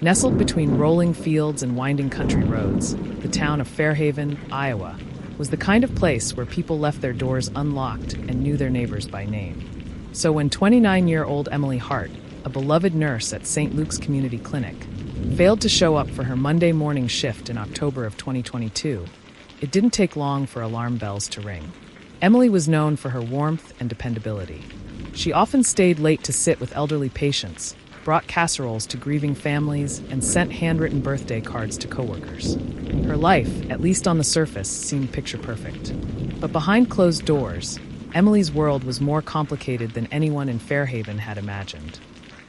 Nestled between rolling fields and winding country roads, the town of Fairhaven, Iowa, was the kind of place where people left their doors unlocked and knew their neighbors by name. So when 29-year-old Emily Hart, a beloved nurse at St. Luke's Community Clinic, failed to show up for her Monday morning shift in October of 2022, it didn't take long for alarm bells to ring. Emily was known for her warmth and dependability. She often stayed late to sit with elderly patients, brought casseroles to grieving families, and sent handwritten birthday cards to coworkers. Her life, at least on the surface, seemed picture-perfect. But behind closed doors, Emily's world was more complicated than anyone in Fairhaven had imagined.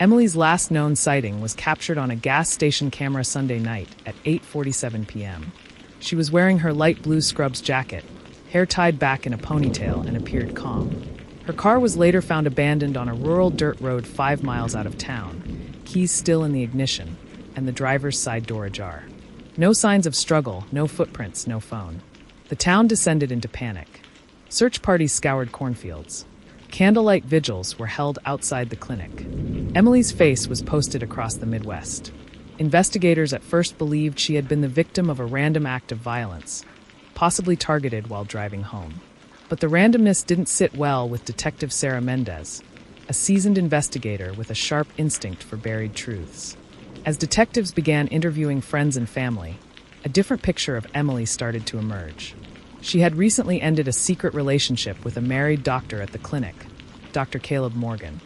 Emily's last known sighting was captured on a gas station camera Sunday night at 8:47 p.m. She was wearing her light blue scrubs jacket, hair tied back in a ponytail, and appeared calm. Her car was later found abandoned on a rural dirt road 5 miles out of town, keys still in the ignition, and the driver's side door ajar. No signs of struggle, no footprints, no phone. The town descended into panic. Search parties scoured cornfields. Candlelight vigils were held outside the clinic. Emily's face was posted across the Midwest. Investigators at first believed she had been the victim of a random act of violence, possibly targeted while driving home. But the randomness didn't sit well with Detective Sarah Mendez, a seasoned investigator with a sharp instinct for buried truths. As detectives began interviewing friends and family, a different picture of Emily started to emerge. She had recently ended a secret relationship with a married doctor at the clinic, Dr. Caleb Morgan,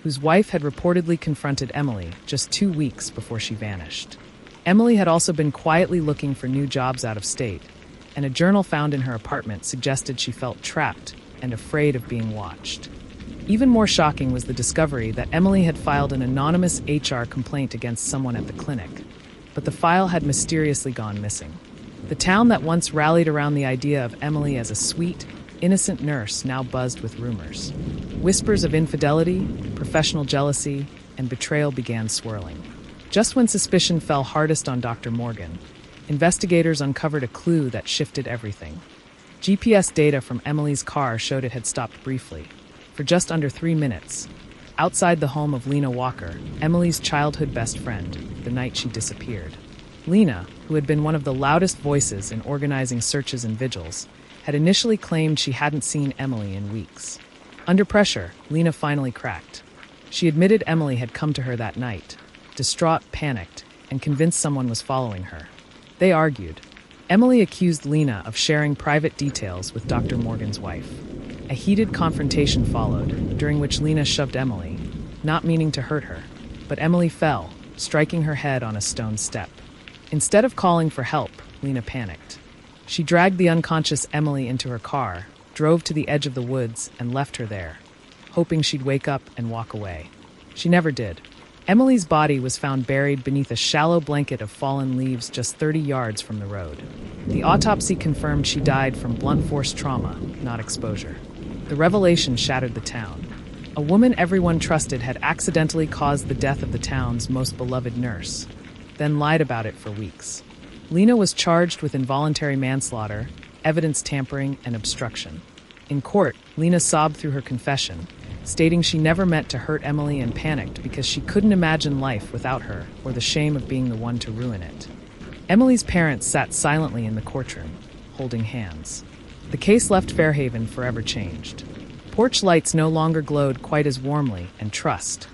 whose wife had reportedly confronted Emily just 2 weeks before she vanished. Emily had also been quietly looking for new jobs out of state, and a journal found in her apartment suggested she felt trapped and afraid of being watched. Even more shocking was the discovery that Emily had filed an anonymous HR complaint against someone at the clinic, but the file had mysteriously gone missing. The town that once rallied around the idea of Emily as a sweet, innocent nurse now buzzed with rumors. Whispers of infidelity, professional jealousy, and betrayal began swirling. Just when suspicion fell hardest on Dr. Morgan, investigators uncovered a clue that shifted everything. GPS data from Emily's car showed it had stopped briefly, for just under 3 minutes, outside the home of Lena Walker, Emily's childhood best friend, the night she disappeared. Lena, who had been one of the loudest voices in organizing searches and vigils, had initially claimed she hadn't seen Emily in weeks. Under pressure, Lena finally cracked. She admitted Emily had come to her that night, distraught, panicked, and convinced someone was following her. They argued. Emily accused Lena of sharing private details with Dr. Morgan's wife. A heated confrontation followed, during which Lena shoved Emily, not meaning to hurt her, but Emily fell, striking her head on a stone step. Instead of calling for help, Lena panicked. She dragged the unconscious Emily into her car, drove to the edge of the woods, and left her there, hoping she'd wake up and walk away. She never did. Emily's body was found buried beneath a shallow blanket of fallen leaves just 30 yards from the road. The autopsy confirmed she died from blunt force trauma, not exposure. The revelation shattered the town. A woman everyone trusted had accidentally caused the death of the town's most beloved nurse, then lied about it for weeks. Lena was charged with involuntary manslaughter, evidence tampering, and obstruction. In court, Lena sobbed through her confession, stating she never meant to hurt Emily and panicked because she couldn't imagine life without her or the shame of being the one to ruin it. Emily's parents sat silently in the courtroom, holding hands. The case left Fairhaven forever changed. Porch lights no longer glowed quite as warmly, and trust,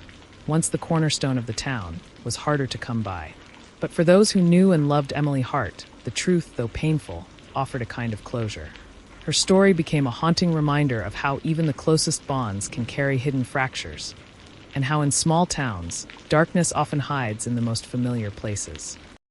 once the cornerstone of the town, was harder to come by. But for those who knew and loved Emily Hart, the truth, though painful, offered a kind of closure. Her story became a haunting reminder of how even the closest bonds can carry hidden fractures, and how in small towns, darkness often hides in the most familiar places.